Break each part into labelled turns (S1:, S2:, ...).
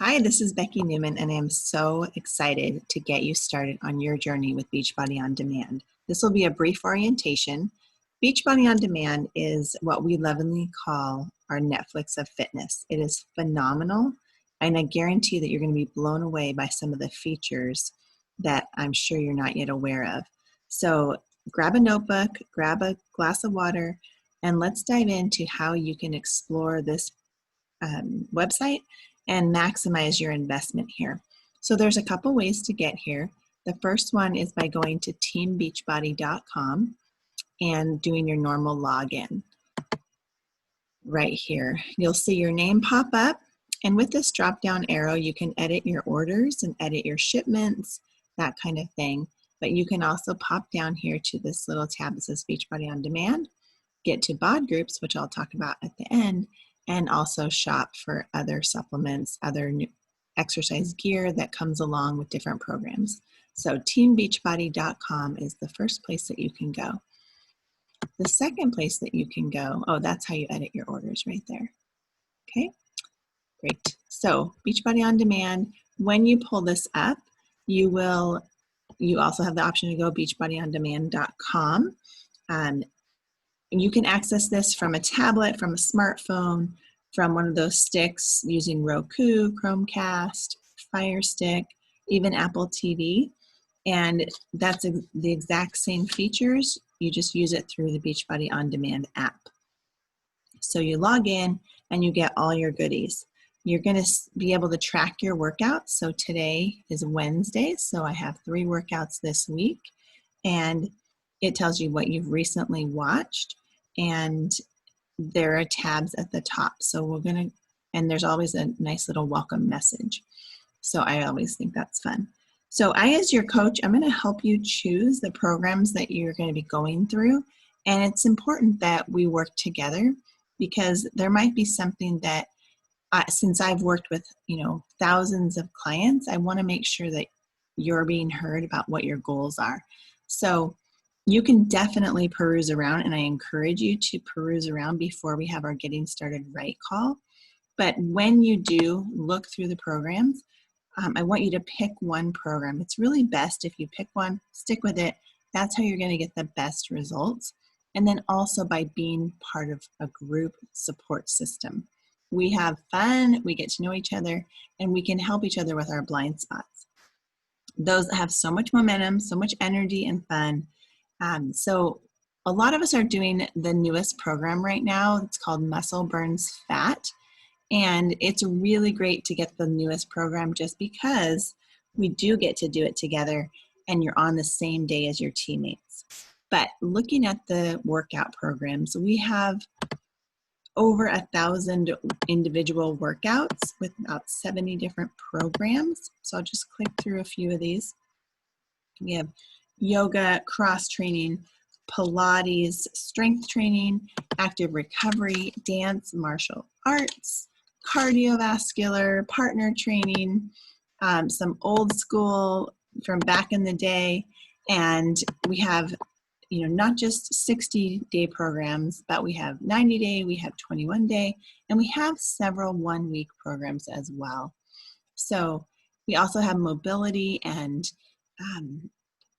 S1: Hi, this is Becky Newman, and I'm so excited to get you started on your journey with Beachbody On Demand. This will be a brief orientation. Beachbody On Demand is what we lovingly call our Netflix of fitness. It is phenomenal, and I guarantee that you're going to be blown away by some of the features that I'm sure you're not yet aware of. So grab a notebook, grab a glass of water, and let's dive into how you can explore this website and maximize your investment here. So there's a couple ways to get here. The first one is by going to teambeachbody.com and doing your normal login. Right here, you'll see your name pop up, and with this drop down arrow you can edit your orders and edit your shipments, that kind of thing. But you can also pop down here to this little tab that says Beachbody On Demand, get to bod groups, which I'll talk about at the end, and also shop for other supplements, other new exercise gear that comes along with different programs. So teambeachbody.com is the first place that you can go. The second place that you can go, that's how you edit your orders right there. Okay, great. So Beachbody On Demand, when you pull this up, you also have the option to go beachbodyondemand.com. You can access this from a tablet, from a smartphone, from one of those sticks using Roku, Chromecast, Fire Stick, even Apple TV. And that's the exact same features. You just use it through the Beachbody On Demand app. So you log in and you get all your goodies. You're going to be able to track your workouts. So today is Wednesday, so I have 3 workouts this week. And it tells you what you've recently watched, and there are tabs at the top. So and there's always a nice little welcome message. So I always think that's fun. So as your coach, I'm going to help you choose the programs that you're going to be going through. And it's important that we work together, because there might be something that, since I've worked with, thousands of clients, I want to make sure that you're being heard about what your goals are. So you can definitely peruse around, and I encourage you to peruse around before we have our Getting Started Right call. But when you do look through the programs, I want you to pick one program. It's really best if you pick one, stick with it. That's how you're going to get the best results. And then also by being part of a group support system. We have fun, we get to know each other, and we can help each other with our blind spots. Those that have so much momentum, so much energy and fun. So a lot of us are doing the newest program right now. It's called Muscle Burns Fat. And it's really great to get the newest program just because we do get to do it together and you're on the same day as your teammates. But looking at the workout programs, we have over 1,000 individual workouts with about 70 different programs. So I'll just click through a few of these. We have yoga, cross training, Pilates, strength training, active recovery, dance, martial arts, cardiovascular, partner training, some old school from back in the day. And we have, not just 60-day programs, but we have 90-day, we have 21-day, and we have several 1-week programs as well. So we also have mobility and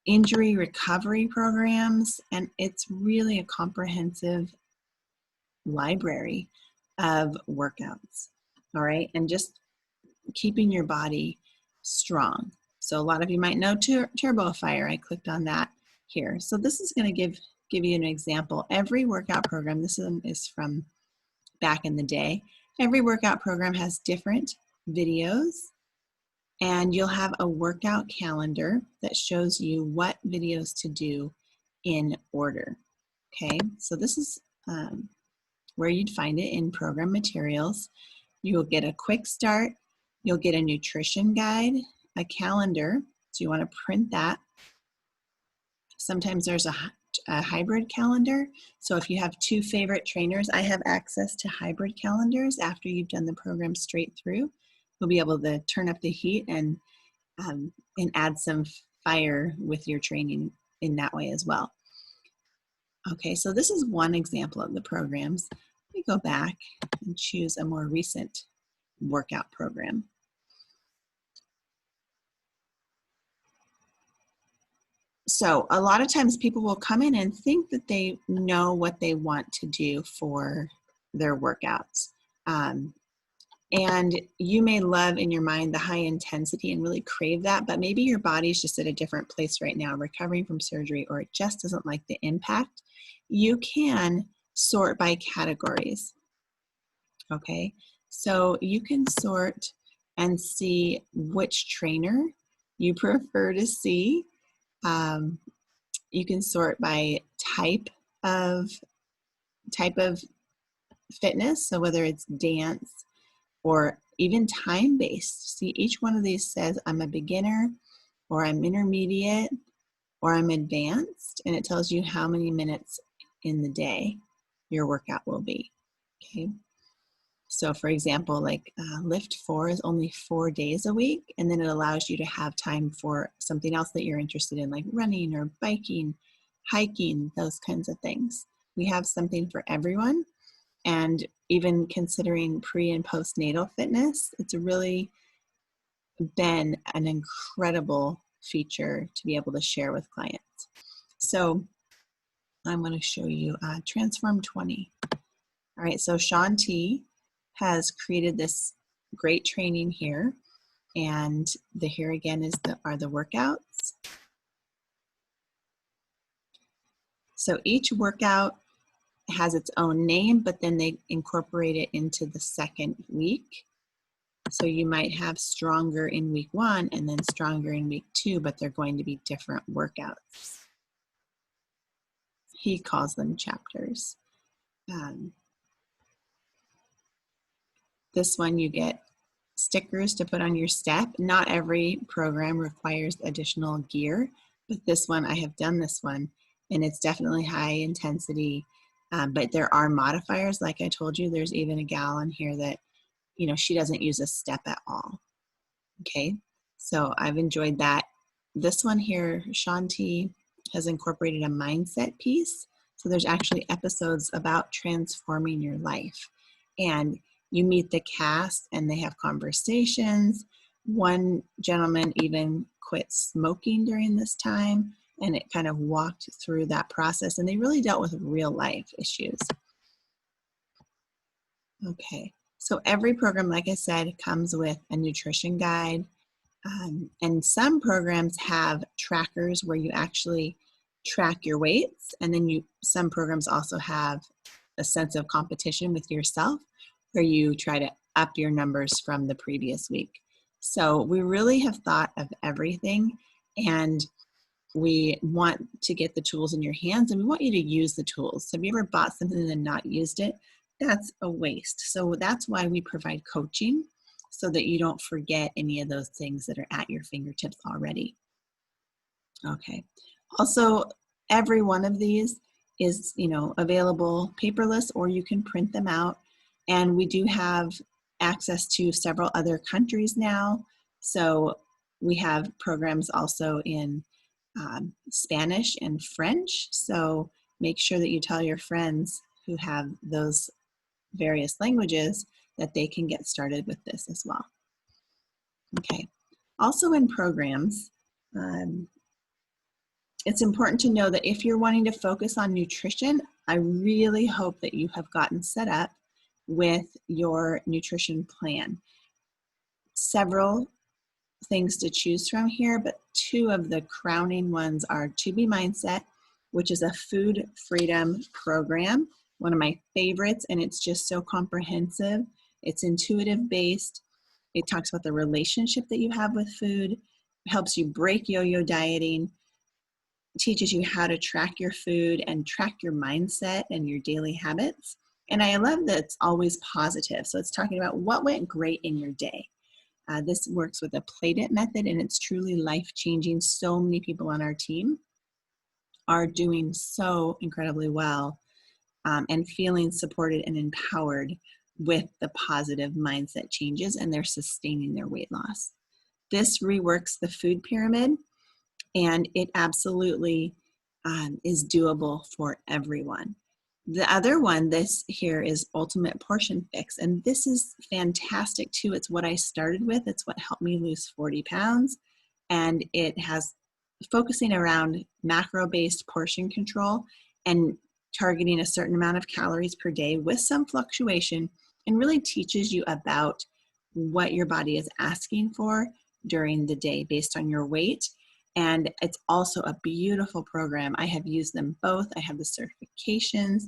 S1: injury recovery programs, and it's really a comprehensive library of workouts. All right, and just keeping your body strong. So a lot of you might know Turbo Fire. I clicked on that here. So this is going to give you an example. Every workout program, this is from back in the day, every workout program has different videos, and you'll have a workout calendar that shows you what videos to do in order. Okay, so this is where you'd find it in program materials. You'll get a quick start, you'll get a nutrition guide, a calendar, so you want to print that. Sometimes there's a hybrid calendar, so if you have 2 favorite trainers, I have access to hybrid calendars. After you've done the program straight through, you'll be able to turn up the heat and add some fire with your training in that way as well. Okay, so this is one example of the programs. Let me go back and choose a more recent workout program. So a lot of times people will come in and think that they know what they want to do for their workouts. And you may love in your mind the high intensity and really crave that, but maybe your body's just at a different place right now, recovering from surgery, or it just doesn't like the impact. You can sort by categories, okay? So you can sort and see which trainer you prefer to see. You can sort by of type of fitness, so whether it's dance or even time-based. See, each one of these says I'm a beginner, or I'm intermediate, or I'm advanced, and it tells you how many minutes in the day your workout will be, okay? So for example, like lift 4 is only 4 days a week, and then it allows you to have time for something else that you're interested in, like running or biking, hiking, those kinds of things. We have something for everyone. And even considering pre and postnatal fitness, it's really been an incredible feature to be able to share with clients. So I'm going to show you Transform 20. All right, so Shaun T has created this great training here, and here again are the workouts. So each workout has its own name, but then they incorporate it into the second week. So you might have stronger in week 1 and then stronger in week 2, but they're going to be different workouts. He calls them chapters. This one you get stickers to put on your step. Not every program requires additional gear, but this one, I have done this one, and it's definitely high intensity, but there are modifiers. Like I told you, there's even a gal in here that, she doesn't use a step at all. Okay, so I've enjoyed that. This one here, Shaun T has incorporated a mindset piece. So there's actually episodes about transforming your life. And you meet the cast and they have conversations. One gentleman even quit smoking during this time, and it kind of walked through that process, and they really dealt with real life issues. Okay, so every program, like I said, comes with a nutrition guide. And some programs have trackers where you actually track your weights, and then some programs also have a sense of competition with yourself where you try to up your numbers from the previous week. So we really have thought of everything, and we want to get the tools in your hands, and we want you to use the tools. Have you ever bought something and then not used it? That's a waste. So that's why we provide coaching, so that you don't forget any of those things that are at your fingertips already. Okay. Also, every one of these is, available paperless, or you can print them out. And we do have access to several other countries now. So we have programs also in Spanish and French. So make sure that you tell your friends who have those various languages that they can get started with this as well. Okay. Also in programs, it's important to know that if you're wanting to focus on nutrition, I really hope that you have gotten set up with your nutrition plan. Several things to choose from here, but 2 of the crowning ones are To Be Mindset, which is a food freedom program, one of my favorites, and it's just so comprehensive. It's intuitive based. It talks about the relationship that you have with food, helps you break yo-yo dieting, teaches you how to track your food and track your mindset and your daily habits. And I love that it's always positive. So it's talking about what went great in your day. This works with a Plate It method, and it's truly life-changing. So many people on our team are doing so incredibly well and feeling supported and empowered with the positive mindset changes, and they're sustaining their weight loss. This reworks the food pyramid, and it absolutely is doable for everyone. The other one, this here, is Ultimate Portion Fix, and this is fantastic too. It's what I started with. It's what helped me lose 40 pounds, and it has focusing around macro-based portion control and targeting a certain amount of calories per day with some fluctuation, and really teaches you about what your body is asking for during the day based on your weight. And it's also a beautiful program. I have used them both. I have the certifications,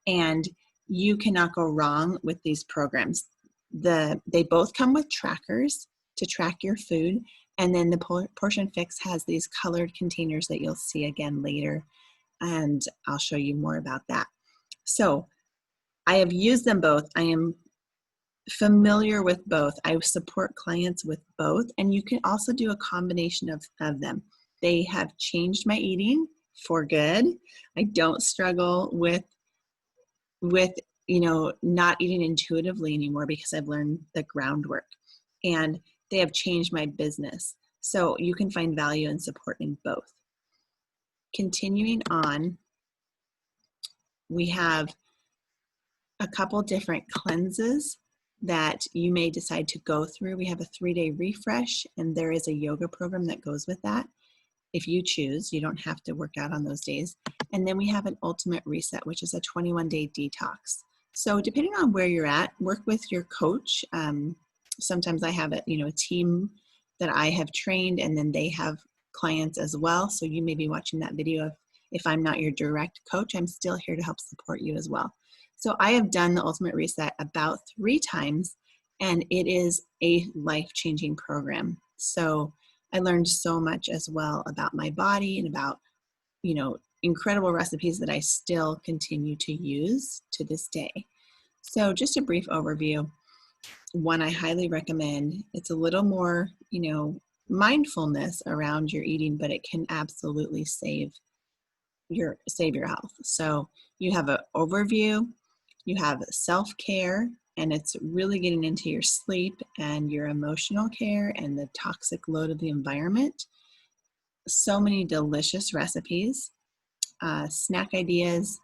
S1: and you cannot go wrong with these programs. They both come with trackers to track your food, and then the Portion Fix has these colored containers that you'll see again later, and I'll show you more about that. So I have used them both. I am familiar with both. I support clients with both, and you can also do a combination of them. They have changed my eating for good. I don't struggle with not eating intuitively anymore because I've learned the groundwork, and they have changed my business. So you can find value and support in both. Continuing on, we have a couple different cleanses that you may decide to go through. We have a 3-day refresh, and there is a yoga program that goes with that. If you choose, you don't have to work out on those days. And then we have an ultimate reset, which is a 21-day detox. So depending on where you're at, work with your coach. Sometimes I have a team that I have trained, and then they have clients as well. So you may be watching that video. If I'm not your direct coach, I'm still here to help support you as well. So I have done the Ultimate Reset about 3 times, and it is a life-changing program. So I learned so much as well about my body and about, incredible recipes that I still continue to use to this day. So just a brief overview. One I highly recommend. It's a little more, mindfulness around your eating, but it can absolutely save your health. So you have an overview, you have self-care, and it's really getting into your sleep and your emotional care and the toxic load of the environment. So many delicious recipes, snack ideas,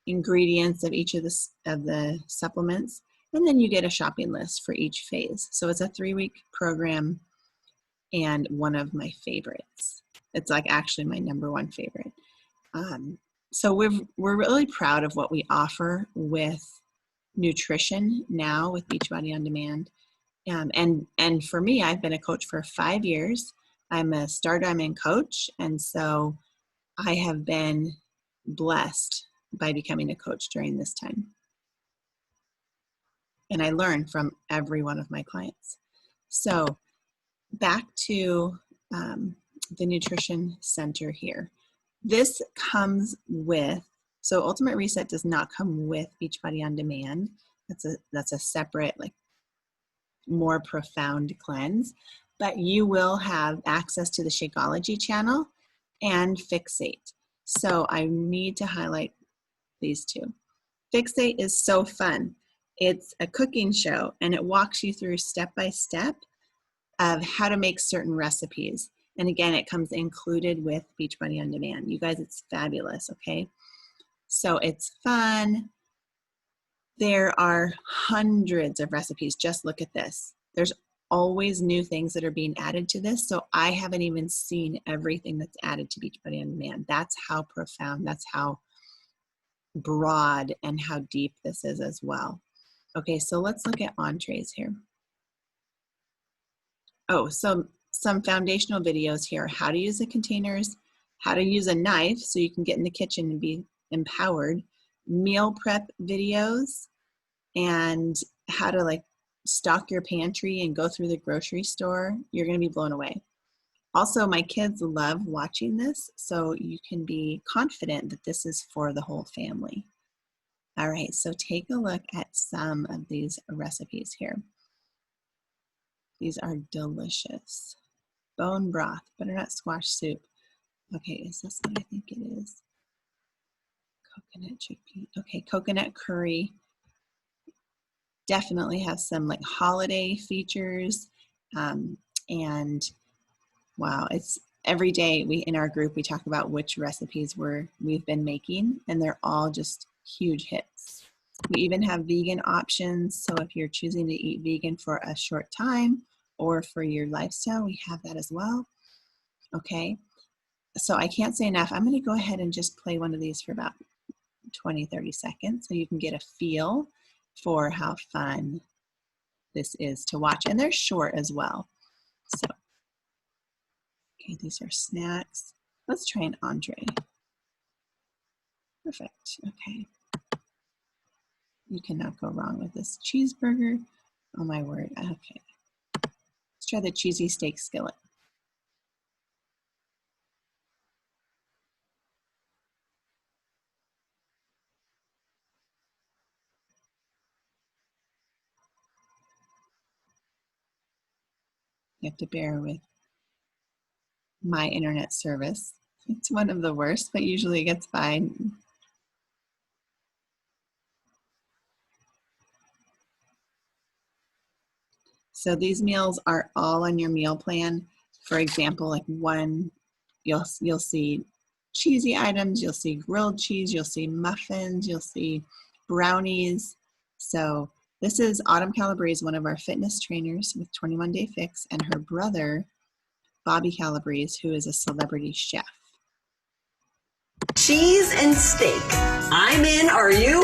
S1: ingredients of each of the supplements, and then you get a shopping list for each phase. So it's a 3-week program, and one of my favorites. It's like actually my #1 favorite. So we're really proud of what we offer with nutrition now with Beachbody On Demand. And for me, I've been a coach for 5 years. I'm a Star Diamond coach, and so I have been blessed by becoming a coach during this time. And I learn from every one of my clients. So back to the Nutrition Center here. This comes with, so Ultimate Reset does not come with Beachbody On Demand. That's a separate, more profound cleanse, but you will have access to the Shakeology channel and Fixate. So I need to highlight these two. Fixate is so fun. It's a cooking show, and it walks you through step by step of how to make certain recipes. And again, it comes included with Beachbody On Demand. You guys, it's fabulous, okay? So it's fun. There are hundreds of recipes. Just look at this. There's always new things that are being added to this. So I haven't even seen everything that's added to Beachbody On Demand. That's how profound, that's how broad and how deep this is as well. Okay, so let's look at entrees here. Oh, so some foundational videos here. How to use the containers, how to use a knife so you can get in the kitchen and be empowered, meal prep videos, and how to stock your pantry and go through the grocery store. You're going to be blown away. Also, my kids love watching this, so you can be confident that this is for the whole family. All right, so take a look at some of these recipes here. These are delicious. Bone broth, butternut squash soup. Okay, is this what I think it is? Coconut chickpea. Okay, coconut curry. Definitely have some holiday features. And wow, it's every day in our group, we talk about which recipes we've been making, and they're all just huge hits. We even have vegan options. So if you're choosing to eat vegan for a short time or for your lifestyle, we have that as well. Okay. So I can't say enough. I'm going to go ahead and just play one of these for about 20-30 seconds so you can get a feel for how fun this is to watch. And they're short as well. So, okay, these are snacks. Let's try an entree. Perfect. Okay. You cannot go wrong with this cheeseburger. Oh my word. Okay. Let's try the cheesy steak skillet. You have to bear with my internet service. It's one of the worst, but usually it gets by. So these meals are all on your meal plan. For example, like one, you'll see cheesy items, you'll see grilled cheese, you'll see muffins, you'll see brownies. So this is Autumn Calabrese, one of our fitness trainers with 21 Day Fix, and her brother, Bobby Calabrese, who is a celebrity chef.
S2: Cheese and steak. I'm in, are you?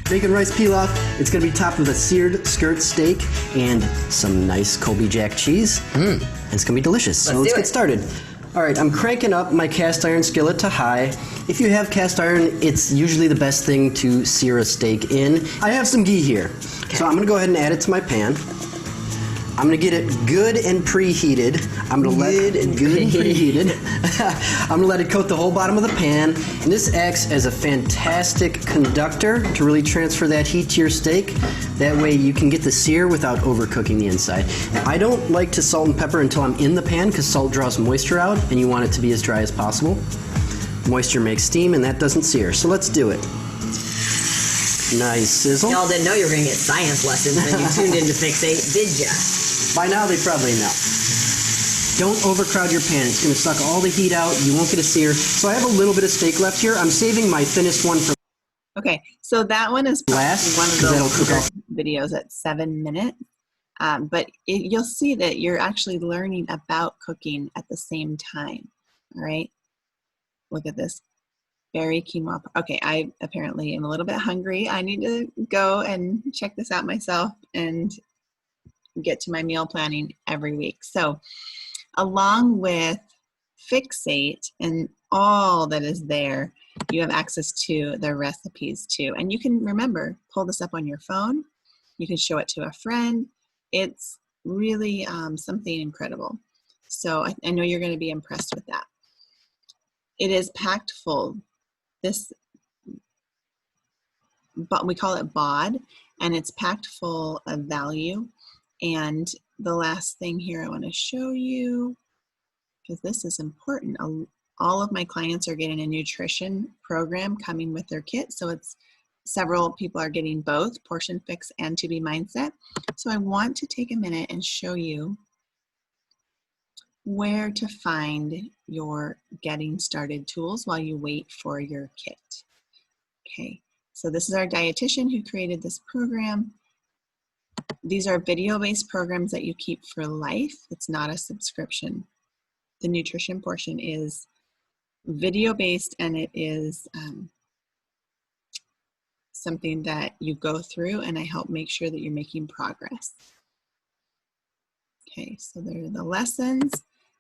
S3: Bacon rice pilaf. It's going to be topped with a seared skirt steak and some nice Colby Jack cheese. And it's going to be delicious. So let's get started. All right, I'm cranking up my cast iron skillet to high. If you have cast iron, it's usually the best thing to sear a steak in. I have some ghee here, so I'm going to go ahead and add it to my pan. I'm gonna get it good and preheated. I'm gonna let it coat the whole bottom of the pan. And this acts as a fantastic conductor to really transfer that heat to your steak. That way you can get the sear without overcooking the inside. I don't like to salt and pepper until I'm in the pan because salt draws moisture out and you want it to be as dry as possible. Moisture makes steam and that doesn't sear. So let's do it. Nice sizzle.
S2: Y'all didn't know you were gonna get science lessons when you tuned in to Fixate, did ya?
S3: By now they probably know. Don't overcrowd your pan. It's going to suck all the heat out. You won't get a sear. So I have a little bit of steak left here. I'm saving my thinnest one for
S1: Okay, so that one is
S3: last,
S1: one of those videos at 7 minutes. But you'll see that you're actually learning about cooking at the same time. All right, look at this berry quinoa. Okay, I apparently am a little bit hungry. I need to go and check this out myself and get to my meal planning every week. So along with Fixate and all that is there, you have access to the recipes too. And you can, remember, pull this up on your phone. You can show it to a friend. It's really something incredible. So I know you're going to be impressed with that. It is packed full. But we call it BOD, and it's packed full of value. And the last thing here I want to show you, because this is important, all of my clients are getting a nutrition program coming with their kit. So it's several people are getting both Portion Fix and To Be Mindset. So I want to take a minute and show you where to find your getting started tools while you wait for your kit. Okay, so this is our dietitian who created this program. These are video-based programs that you keep for life. It's not a subscription. The nutrition portion is video-based, and it is something that you go through, and I help make sure that you're making progress. Okay, so there are the lessons.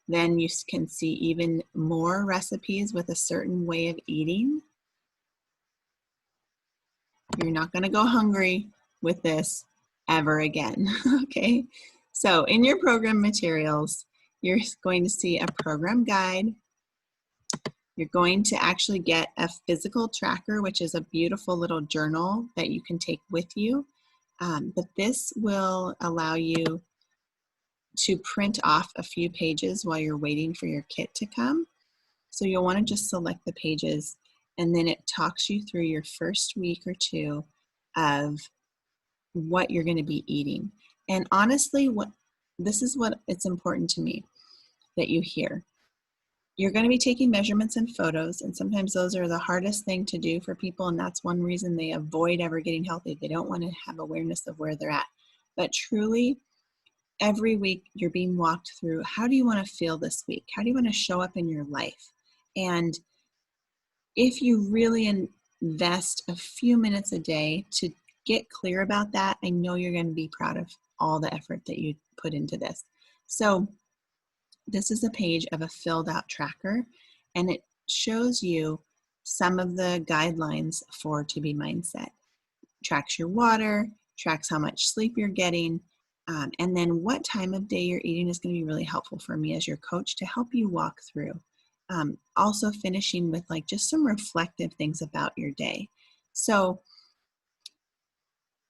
S1: Then you can see even more recipes with a certain way of eating. You're not going to go hungry with this ever again. Okay, so in your program materials, you're going to see a program guide. You're going to actually get a physical tracker, which is a beautiful little journal that you can take with you. But this will allow you to print off a few pages while you're waiting for your kit to come. So you'll want to just select the pages, and then it talks you through your first week or two of what you're going to be eating. And honestly, this is what it's important to me that you hear. you're going to be taking measurements and photos, and sometimes those are the hardest thing to do for people, and that's one reason they avoid ever getting healthy. They don't want to have awareness of where they're at. But truly, every week you're being walked through, how do you want to feel this week? How do you want to show up in your life? And if you really invest a few minutes a day to get clear about that, I know you're going to be proud of all the effort that you put into this. So this is a page of a filled out tracker, and it shows you some of the guidelines for To Be Mindset. Tracks your water, tracks how much sleep you're getting, and then what time of day you're eating is going to be really helpful for me as your coach to help you walk through. Also finishing with like just some reflective things about your day. So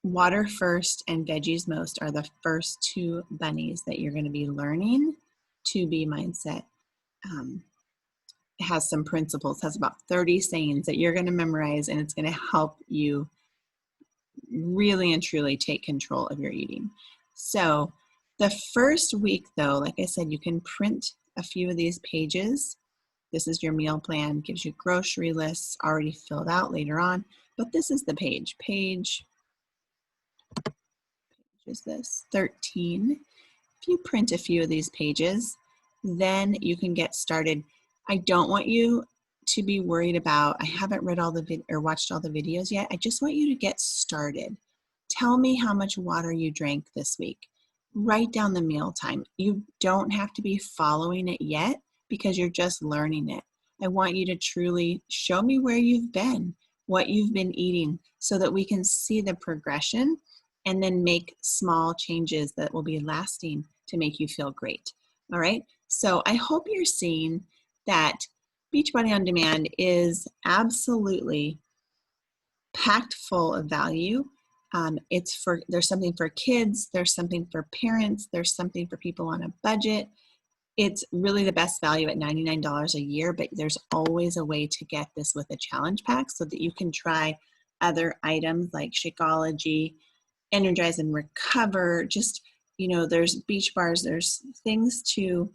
S1: water first and veggies most are the first two bunnies that you're going to be learning. To Be Mindset has some principles, has about 30 sayings that you're going to memorize, and it's going to help you really and truly take control of your eating. So the first week though, like I said, you can print a few of these pages. This is your meal plan, gives you grocery lists already filled out later on, but this is the page is this 13. If you print a few of these pages, then you can get started. I don't want you to be worried about, I haven't read all the or watched all the videos yet. I just want you to get started. Tell me how much water you drank this week. Write down the meal time. You don't have to be following it yet because you're just learning it. I want you to truly show me where you've been, what you've been eating, so that we can see the progression and then make small changes that will be lasting to make you feel great. All right. So I hope you're seeing that Beachbody On Demand is absolutely packed full of value. There's something for kids, there's something for parents, there's something for people on a budget. It's really the best value at $99 a year, but there's always a way to get this with a challenge pack so that you can try other items like Shakeology, Energize and Recover, just, there's beach bars, there's things to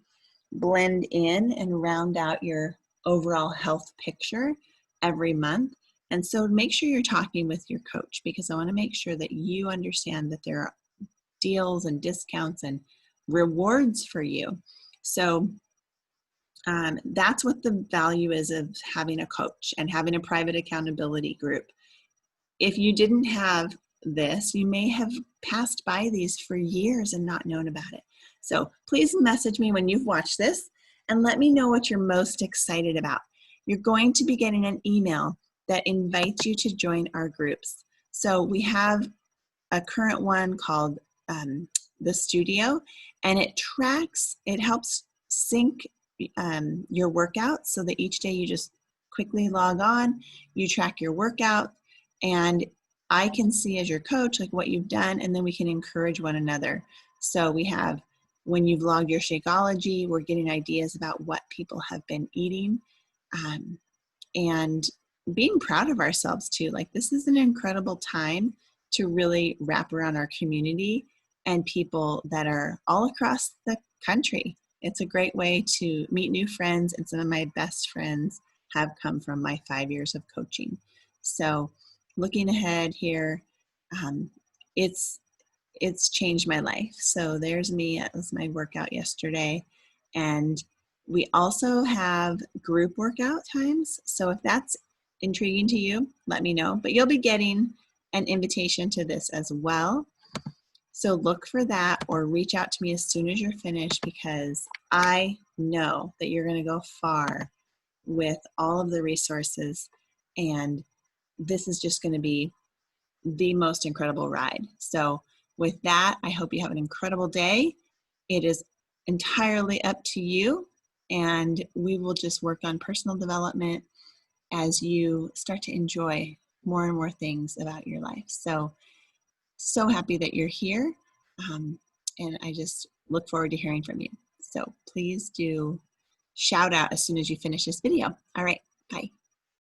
S1: blend in and round out your overall health picture every month. And so make sure you're talking with your coach, because I want to make sure that you understand that there are deals and discounts and rewards for you. So that's what the value is of having a coach and having a private accountability group. If you didn't have this, you may have passed by these for years and not known about it. So please message me when you've watched this and let me know what you're most excited about. You're going to be getting an email that invites you to join our groups. So we have a current one called The Studio, and it helps sync your workout so that each day you just quickly log on, you track your workout, and I can see as your coach like what you've done, and then we can encourage one another. So we have, when you've logged your Shakeology, we're getting ideas about what people have been eating, and being proud of ourselves too. Like, this is an incredible time to really wrap around our community and people that are all across the country. It's a great way to meet new friends, and some of my best friends have come from my 5 years of coaching. So looking ahead here, it's changed my life. So there's me. That was my workout yesterday. And we also have group workout times. So if that's intriguing to you, let me know. But you'll be getting an invitation to this as well. So look for that, or reach out to me as soon as you're finished, because I know that you're going to go far with all of the resources. And this is just going to be the most incredible ride. So with that, I hope you have an incredible day. It is entirely up to you, and we will just work on personal development as you start to enjoy more and more things about your life. So happy that you're here, and I just look forward to hearing from you. So please do shout out as soon as you finish this video. All right, bye.